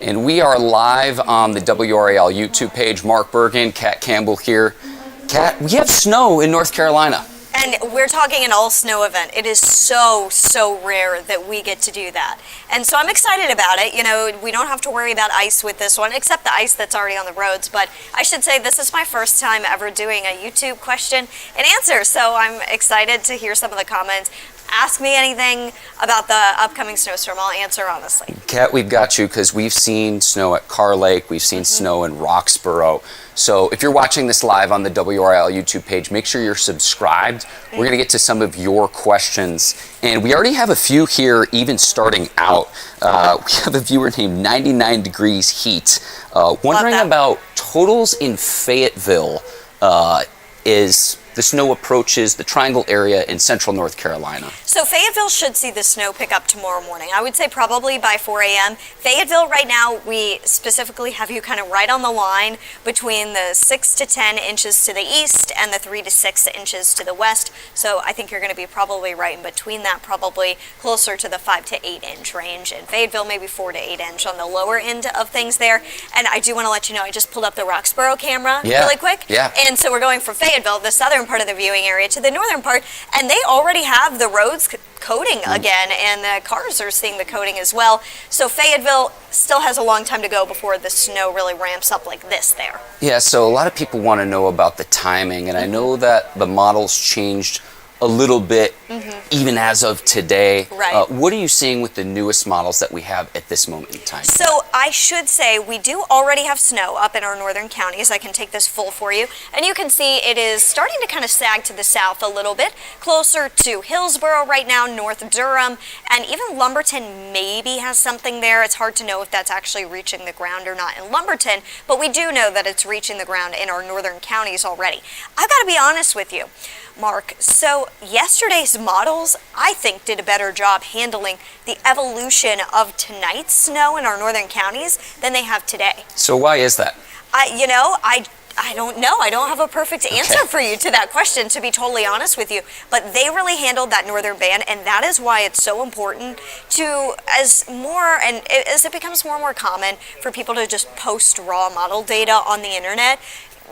And we are live on the WRAL YouTube page. Mark Bergen, Kat Campbell here. Kat, we have snow in North Carolina. And we're talking an all-snow event. It is so rare that we get to do that. And so I'm excited about it. You know, we don't have to worry about ice with this one, except the ice that's already on the roads. But I should say this is my first time ever doing a YouTube question and answer. So I'm excited to hear some of the comments. Ask me anything about the upcoming snowstorm. I'll answer honestly. Kat, we've got you because we've seen snow at Carr Lake. We've seen snow in Roxborough. So if you're watching this live on the WRAL YouTube page, make sure you're subscribed. We're going to get to some of your questions. And we already have a few here even starting out. We have a viewer named 99 Degrees Heat wondering about totals in Fayetteville as the snow approaches the Triangle area in central North Carolina. So Fayetteville should see the snow pick up tomorrow morning. I would say probably by 4 a.m. Fayetteville right now, we specifically have you kind of right on the line between the 6 to 10 inches to the east and the 3 to 6 inches to the west. So I think you're going to be probably right in between that, probably closer to the 5 to 8 inch range. In Fayetteville, maybe 4 to 8 inch on the lower end of things there. And I do want to let you know, I just pulled up the Roxborough camera really quick. Yeah. And so we're going from Fayetteville, the southern part of the viewing area, to the northern part, and they already have the roads coating again, and the cars are seeing the coating as well. So Fayetteville still has a long time to go before the snow really ramps up like this there. Yeah, so a lot of people want to know about the timing, and I know that the models changed a little bit even as of today. Right. What are you seeing with the newest models that we have at this moment in time? So I should say we do already have snow up in our northern counties. I can take this full for you, and you can see it is starting to kind of sag to the south a little bit, closer to Hillsborough right now, north of Durham, and even Lumberton maybe has something there. It's hard to know if that's actually reaching the ground or not in Lumberton, but we do know that it's reaching the ground in our northern counties already. I've got to be honest with you, Mark, so yesterday's models, I think, did a better job handling the evolution of tonight's snow in our northern counties than they have today. So why is that? I don't know. I don't have a perfect answer for you to that question, to be totally honest with you. But they really handled that northern band, and that is why it's so important to, as it becomes more and more common for people to just post raw model data on the internet,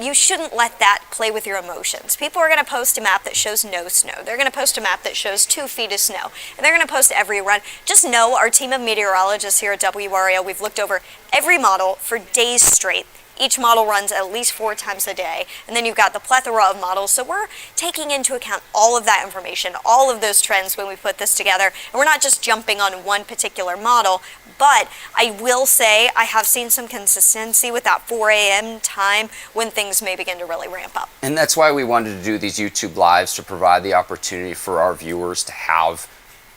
you shouldn't let that play with your emotions. People are going to post a map that shows no snow. They're going to post a map that shows 2 feet of snow. And they're going to post every run. Just know our team of meteorologists here at WRAL, we've looked over every model for days straight. Each model runs at least 4 times a day. And then you've got the plethora of models. So we're taking into account all of that information, all of those trends when we put this together. And we're not just jumping on one particular model. But I will say I have seen some consistency with that 4 a.m. time when things may begin to really ramp up. And that's why we wanted to do these YouTube Lives, to provide the opportunity for our viewers to have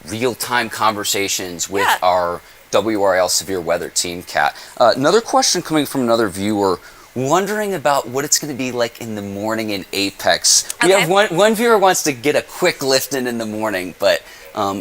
real-time conversations with our WRAL Severe Weather team, Kat. Another question coming from another viewer wondering about what it's going to be like in the morning in Apex. We have one viewer wants to get a quick lift in the morning, but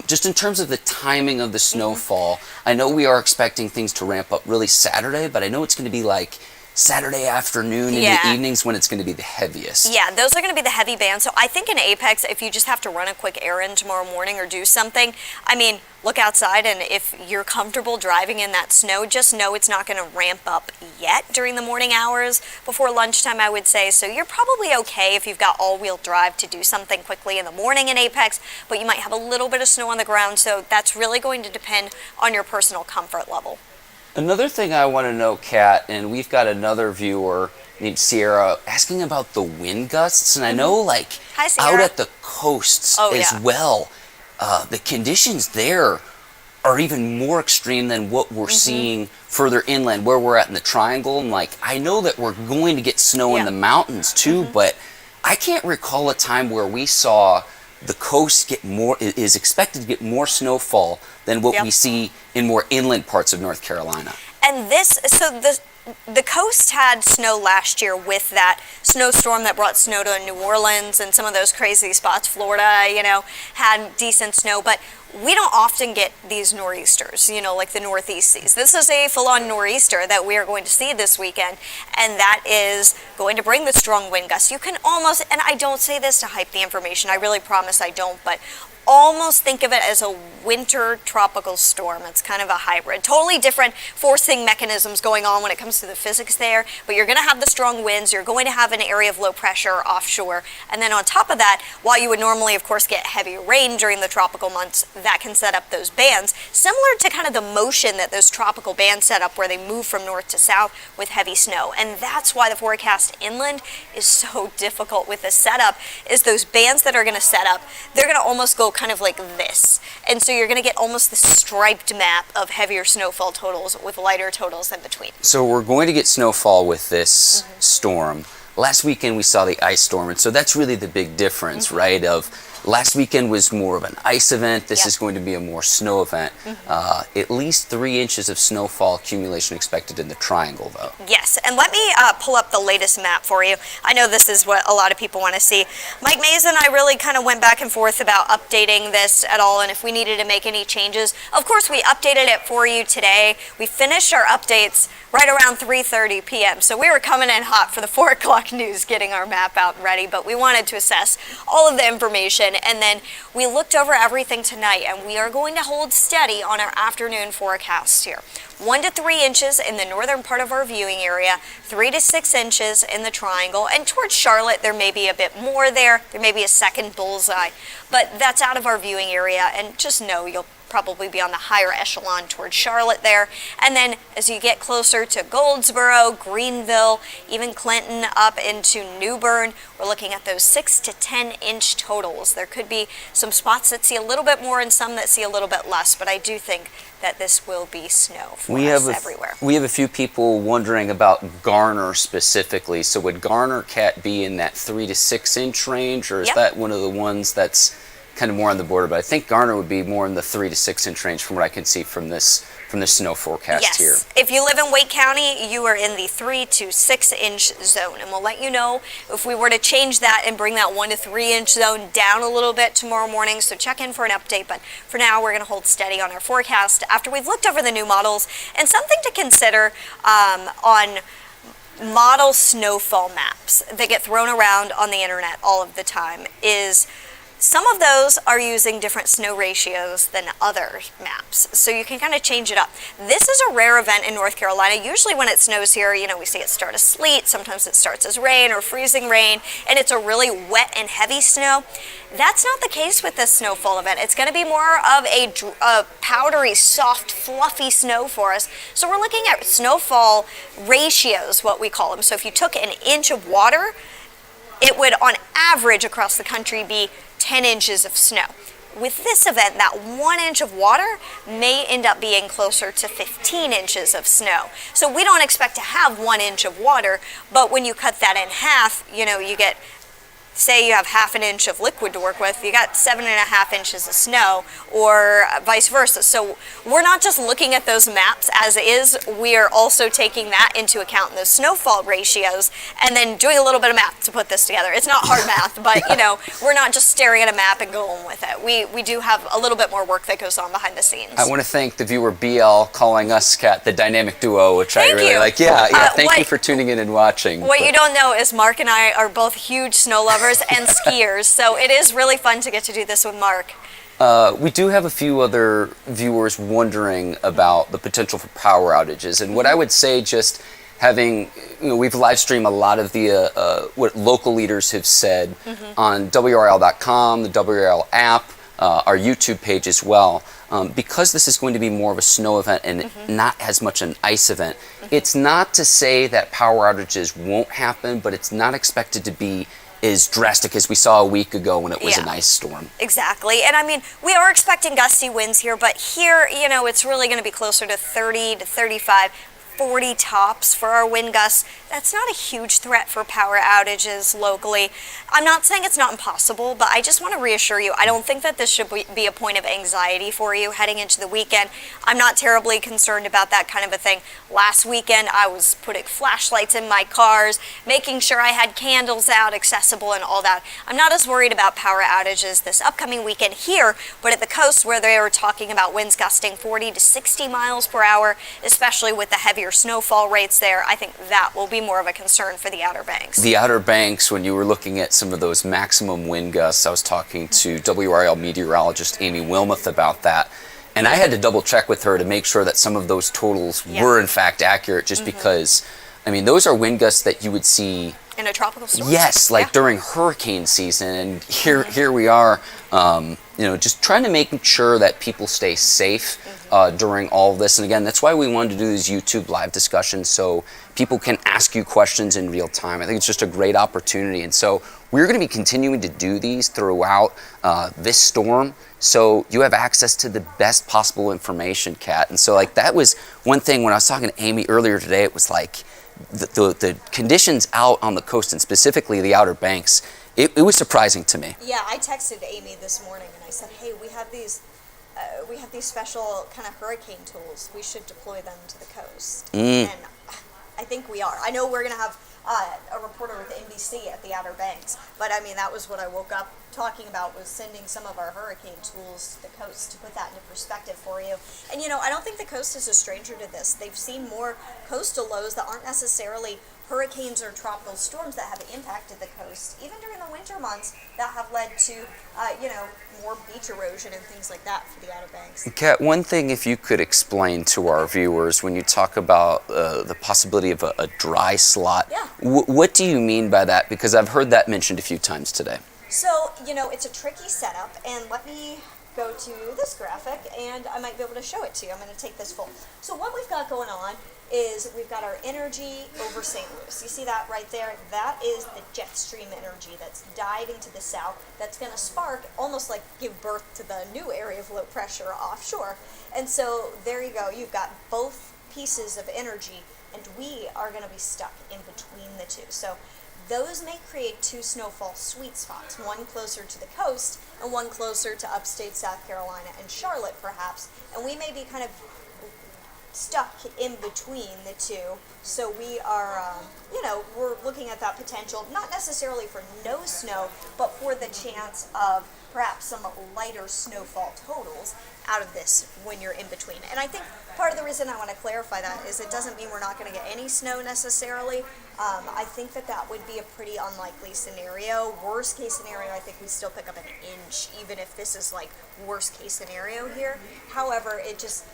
just in terms of the timing of the snowfall, I know we are expecting things to ramp up really Saturday, but I know it's going to be like Saturday afternoon in the evenings when it's going to be the heaviest. Yeah, those are going to be the heavy bands. So I think in Apex, if you just have to run a quick errand tomorrow morning or do something, I mean, look outside, and if you're comfortable driving in that snow, just know it's not going to ramp up yet during the morning hours before lunchtime, I would say. So you're probably okay if you've got all-wheel drive to do something quickly in the morning in Apex, but you might have a little bit of snow on the ground, so that's really going to depend on your personal comfort level. Another thing I want to know, Kat, and we've got another viewer named Sierra asking about the wind gusts, and I know, like, out at the coasts well, the conditions there are even more extreme than what we're seeing further inland, where we're at in the Triangle. And, like, I know that we're going to get snow in the mountains, too, but I can't recall a time where we saw the coast is expected to get more snowfall than what we see in more inland parts of North Carolina. And the coast had snow last year with that snowstorm that brought snow to New Orleans and some of those crazy spots. Florida, had decent snow, but we don't often get these nor'easters, like the northeast seas. This is a full-on nor'easter that we are going to see this weekend, and that is going to bring the strong wind gusts. You can almost, and I don't say this to hype the information, I really promise I don't, but almost think of it as a winter tropical storm. It's kind of a hybrid. Totally different forcing mechanisms going on when it comes to the physics there, but you're going to have the strong winds, you're going to have an area of low pressure offshore, and then on top of that, while you would normally, of course, get heavy rain during the tropical months, that can set up those bands, similar to kind of the motion that those tropical bands set up where they move from north to south with heavy snow. And that's why the forecast inland is so difficult with the setup, is those bands that are going to set up, they're going to almost go kind of like this. And so you're going to get almost the striped map of heavier snowfall totals with lighter totals in between. So we're going to get snowfall with this storm. Last weekend we saw the ice storm, and so that's really the big difference, right? Of last weekend was more of an ice event. This is going to be a more snow event. At least 3 inches of snowfall accumulation expected in the triangle, though. Yes, and let me pull up the latest map for you. I know this is what a lot of people want to see. Mike Mays and I really kind of went back and forth about updating this at all, and if we needed to make any changes. Of course, we updated it for you today. We finished our updates right around 3:30 p.m. So we were coming in hot for the 4 o'clock news, getting our map out and ready, but we wanted to assess all of the information, and then we looked over everything tonight, and we are going to hold steady on our afternoon forecast here. 1 to 3 inches in the northern part of our viewing area, 3 to 6 inches in the triangle, and towards Charlotte there may be a bit more there. There may be a second bullseye, but that's out of our viewing area, and just know you'll probably be on the higher echelon towards Charlotte there. And then as you get closer to Goldsboro, Greenville, even Clinton up into New Bern, we're looking at those 6 to 10 inch totals. There could be some spots that see a little bit more and some that see a little bit less, but I do think that this will be snow for us everywhere. We have a few people wondering about Garner specifically. So would Garner, Kat, be in that 3 to 6 inch range, or is that one of the ones that's kind of more on the border? But I think Garner would be more in the 3 to 6 inch range from what I can see from this snow forecast here. If you live in Wake County, you are in the 3 to 6 inch zone, and we'll let you know if we were to change that and bring that 1 to 3 inch zone down a little bit tomorrow morning. So check in for an update, but for now we're going to hold steady on our forecast after we've looked over the new models. And something to consider on model snowfall maps that get thrown around on the internet all of the time is some of those are using different snow ratios than other maps, so you can kind of change it up. This is a rare event in North Carolina. Usually when it snows here, we see it start as sleet, sometimes it starts as rain or freezing rain, and it's a really wet and heavy snow. That's not the case with this snowfall event. It's going to be more of a powdery, soft, fluffy snow for us. So we're looking at snowfall ratios, what we call them. So if you took an inch of water, it would on average across the country be 10 inches of snow. With this event, that 1 inch of water may end up being closer to 15 inches of snow. So we don't expect to have 1 inch of water, but when you cut that in half, you get, say you have half an inch of liquid to work with, you got 7.5 inches of snow, or vice versa. So we're not just looking at those maps as is, we are also taking that into account in those snowfall ratios and then doing a little bit of math to put this together. It's not hard math, but we're not just staring at a map and going with it. We do have a little bit more work that goes on behind the scenes. I want to thank the viewer BL calling us, Kat, the dynamic duo, which I really like. Thank you for tuning in and watching. What you don't know is Mark and I are both huge snow lovers and skiers, so it is really fun to get to do this with Mark. We do have a few other viewers wondering about the potential for power outages, and what I would say, just having, we've live streamed a lot of the what local leaders have said on WRAL.com, the WRAL app, our YouTube page as well. Because this is going to be more of a snow event and not as much an ice event, it's not to say that power outages won't happen, but it's not expected to be as drastic as we saw a week ago when it was an ice storm. Exactly. And I mean, we are expecting gusty winds here, but here, it's really going to be closer to 30 to 35. 40 tops for our wind gusts. That's not a huge threat for power outages locally. I'm not saying it's not impossible, but I just want to reassure you, I don't think that this should be a point of anxiety for you heading into the weekend. I'm not terribly concerned about that kind of a thing. Last weekend, I was putting flashlights in my cars, making sure I had candles out, accessible, and all that. I'm not as worried about power outages this upcoming weekend here, but at the coast where they were talking about winds gusting 40 to 60 miles per hour, especially with the heavier snowfall rates there, I think that will be more of a concern for the Outer Banks. The Outer Banks, when you were looking at some of those maximum wind gusts, I was talking to WRAL meteorologist Amy Wilmoth about that, and I had to double check with her to make sure that some of those totals were in fact accurate, just because, I mean, those are wind gusts that you would see in a tropical storm. Yes, like during hurricane season, and here we are, you know, just trying to make sure that people stay safe during all of this. And again, that's why we wanted to do these YouTube live discussions, so people can ask you questions in real time. I think it's just a great opportunity, and so we're going to be continuing to do these throughout this storm, so you have access to the best possible information, Kat. And so, like, that was one thing when I was talking to Amy earlier today. It was like the conditions out on the coast, and specifically the Outer Banks, it was surprising to me. Yeah, I texted Amy this morning and I said, hey, we have these special kind of hurricane tools. We should deploy them to the coast. And I think we are. I know we're going to have a reporter with NBC at the Outer Banks, but I mean, that was what I woke up talking about, was sending some of our hurricane tools to the coast to put that into perspective for you. And you know, I don't think the coast is a stranger to this. They've seen more coastal lows that aren't necessarily hurricanes or tropical storms that have impacted the coast, even during the winter months, that have led to, you know, more beach erosion and things like that for the Outer Banks. Kat, one thing, if you could explain to our viewers, when you talk about the possibility of a dry slot, what do you mean by that? Because I've heard that mentioned a few times today. So, you know, it's a tricky setup, and let me go to this graphic, and I might be able to show it to you. I'm going to take this full. So what we've got going on is we've got our energy over St. Louis. You see that right there? That is the jet stream energy that's diving to the south. That's going to spark, almost like give birth to the new area of low pressure offshore. And so there you go. You've got both pieces of energy, and we are going to be stuck in between the two. So those may create two snowfall sweet spots, one closer to the coast and one closer to upstate South Carolina and Charlotte, perhaps. And we may be kind of stuck in between the two. So we are, you know, we're looking at that potential, not necessarily for no snow, but for the chance of perhaps some lighter snowfall totals out of this when you're in between. And I think part of the reason I want to clarify that is it doesn't mean we're not going to get any snow necessarily. I think that would be a pretty unlikely scenario. Worst case scenario, I think we still pick up an inch, even if this is like worst case scenario here. However, it just,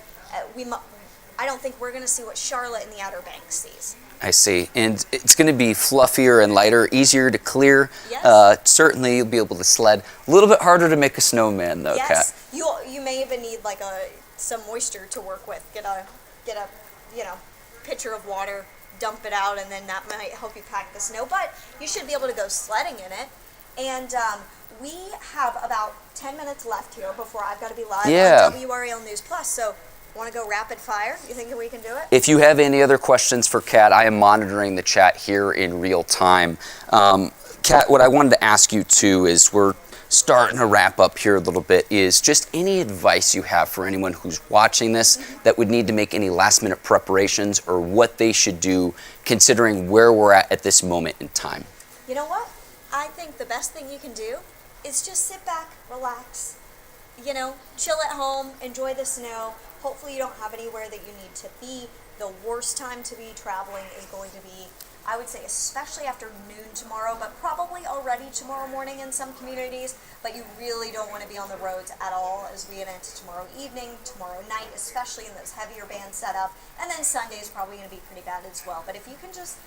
I don't think we're going to see what Charlotte and the Outer Banks sees. I see. And it's going to be fluffier and lighter, easier to clear. Yes. Certainly you'll be able to sled. A little bit harder to make a snowman though, yes. Kat. You may even need like some moisture to work with. Get a you know, pitcher of water, dump it out, and then that might help you pack the snow. But you should be able to go sledding in it. And we have about 10 minutes left here before I've got to be live on WRAL News Plus. So want to go rapid fire? You think we can do it? If you have any other questions for Kat, I am monitoring the chat here in real time. Kat, what I wanted to ask you too is, we're starting to wrap up here a little bit, is just any advice you have for anyone who's watching this that would need to make any last minute preparations, or what they should do considering where we're at this moment in time. You know what? I think the best thing you can do is just sit back, relax, you know, chill at home, enjoy the snow. Hopefully you don't have anywhere that you need to be. The worst time to be traveling is going to be, I would say, especially after noon tomorrow, but probably already tomorrow morning in some communities. But you really don't want to be on the roads at all as we get into tomorrow evening, tomorrow night, especially in those heavier band setup. And then Sunday is probably going to be pretty bad as well. But if you can just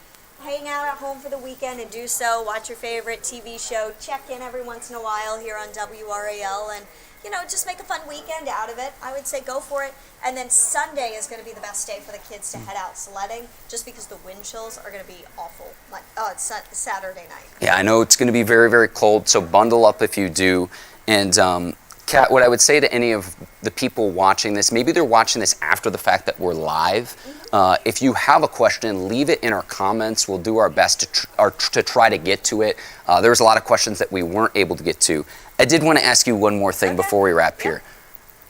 hang out at home for the weekend and do so, watch your favorite TV show, check in every once in a while here on WRAL, and you know, just make a fun weekend out of it. I would say go for it. And then Sunday is going to be the best day for the kids to head out sledding, just because the wind chills are going to be awful. Like, it's Saturday night. Yeah, I know it's going to be very, very cold, so bundle up if you do. And Kat, what I would say to any of the people watching this, maybe they're watching this after the fact that we're live. If you have a question, leave it in our comments. We'll do our best to try to get to it. There was a lot of questions that we weren't able to get to. I did want to ask you one more thing before we wrap here.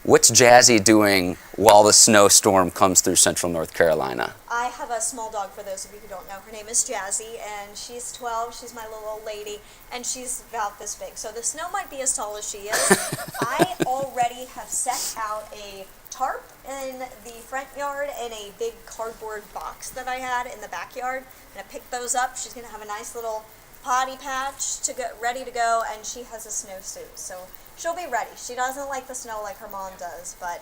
What's Jazzy doing while the snowstorm comes through central North Carolina? I have a small dog, for those of you who don't know. Her name is Jazzy, and she's 12. She's my little old lady, and she's about this big. So the snow might be as tall as she is. I already have set out a tarp in the front yard and a big cardboard box that I had in the backyard. I'm going to pick those up. She's going to have a nice little potty patch to get ready to go, and she has a snowsuit. So she'll be ready. She doesn't like the snow like her mom does, but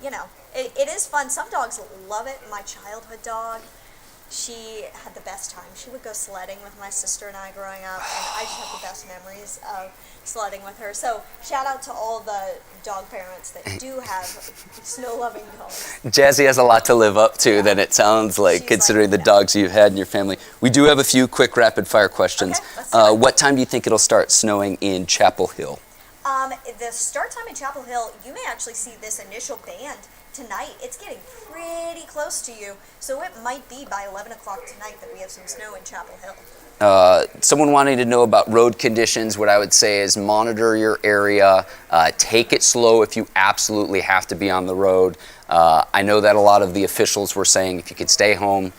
you know, it is fun. Some dogs love it. My childhood dog, she had the best time. She would go sledding with my sister and I growing up, and I just have the best memories of sledding with her. So shout out to all the dog parents that do have snow-loving dogs. Jazzy has a lot to live up to, then it sounds like, She's considering like, the dogs you've had in your family. We do have a few quick rapid-fire questions. Okay, let's do it. What time do you think it'll start snowing in Chapel Hill? The start time in Chapel Hill, you may actually see this initial band tonight. It's getting pretty close to you, so it might be by 11 o'clock tonight that we have some snow in Chapel Hill. Someone wanting to know about road conditions, what I would say is monitor your area, take it slow if you absolutely have to be on the road. I know that a lot of the officials were saying if you could stay home,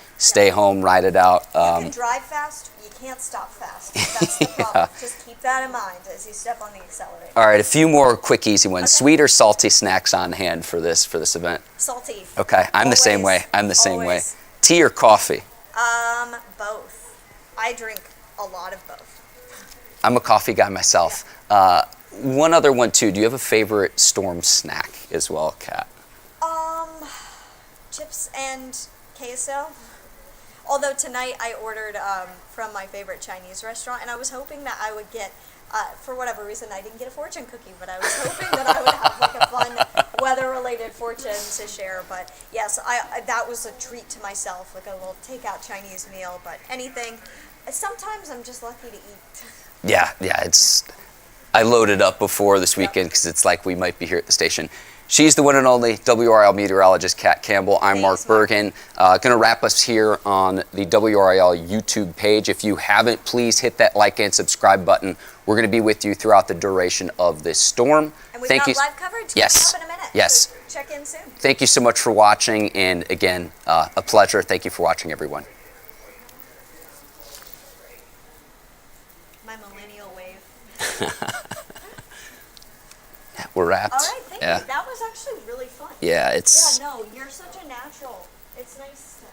ride it out. You can drive fast, you can't stop fast. That's the problem. Just keep that in mind as you step on the accelerator. All right, a few more quick, easy ones. Okay. Sweet or salty snacks on hand for this event? Salty. Okay, I'm the same way. Tea or coffee? Both. I drink a lot of both. I'm a coffee guy myself. One other one too. Do you have a favorite storm snack as well, Kat? Chips and queso. Although tonight I ordered from my favorite Chinese restaurant, and I was hoping that I would get, for whatever reason, I didn't get a fortune cookie, but I was hoping that I would have like a fun weather-related fortune to share. But yes, that was a treat to myself, like a little takeout Chinese meal. But anything, sometimes I'm just lucky to eat. Yeah, I loaded up before this weekend because it's like we might be here at the station. She's the one and only WRAL meteorologist Kat Campbell. I'm Mark Bergen. Going to wrap us here on the WRAL YouTube page. If you haven't, please hit that like and subscribe button. We're going to be with you throughout the duration of this storm. And we've got live coverage coming up in a minute. Yes. So check in soon. Thank you so much for watching. And again, a pleasure. Thank you for watching, everyone. My millennial wave. We're wrapped. All right, thank you. That was actually really fun. Yeah, it's... Yeah, no, you're such a natural. It's nice to...